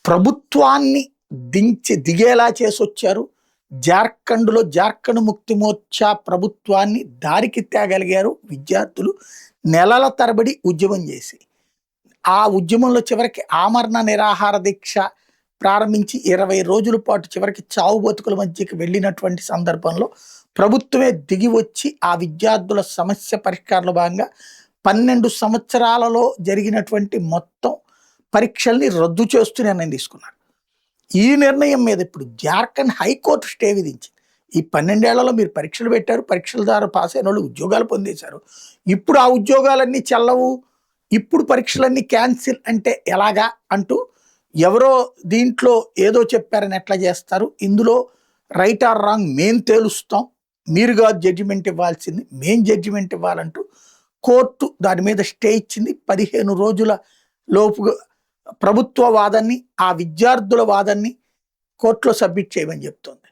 ప్రభుత్వాన్ని దిగేలా చేసొచ్చారు. జార్ఖండ్ ముక్తి మోర్చా ప్రభుత్వాన్ని దారికి తేగలిగారు విద్యార్థులు నెలల తరబడి ఉద్యమం చేసి. ఆ ఉద్యమంలో చివరికి ఆమరణ నిరాహార దీక్ష ప్రారంభించి 20 రోజుల పాటు చివరికి చావు బతుకుల మధ్యకి వెళ్ళినటువంటి సందర్భంలో ప్రభుత్వమే దిగి వచ్చి ఆ విద్యార్థుల సమస్య పరిష్కారంలో భాగంగా 12 సంవత్సరాలలో జరిగినటువంటి మొత్తం పరీక్షల్ని రద్దు చేస్తూ నిర్ణయం తీసుకున్నారు. ఈ నిర్ణయం మీద ఇప్పుడు జార్ఖండ్ హైకోర్టు స్టే విధించింది. ఈ 12 ఏళ్లలో మీరు పరీక్షలు పెట్టారు, పరీక్షల ద్వారా పాస్ అయిన వాళ్ళు ఉద్యోగాలు పొందేశారు. ఇప్పుడు ఆ ఉద్యోగాలన్నీ చెల్లవు, ఇప్పుడు పరీక్షలన్నీ క్యాన్సిల్ అంటే ఎలాగా అంటూ ఎవరో దీంట్లో ఏదో చెప్పారని ఎట్లా చేస్తారు, ఇందులో రైట్ ఆర్ రాంగ్ మేం తేలుస్తాం, మీరుగా జడ్జిమెంట్ ఇవ్వాల్సింది, మేం జడ్జిమెంట్ ఇవ్వాలంటూ కోర్టు దాని మీద స్టే ఇచ్చింది. 15 రోజుల లోపు ప్రభుత్వ వాదాన్ని, ఆ విద్యార్థుల వాదాన్ని కోర్టులో సబ్మిట్ చేయమని చెప్తోంది.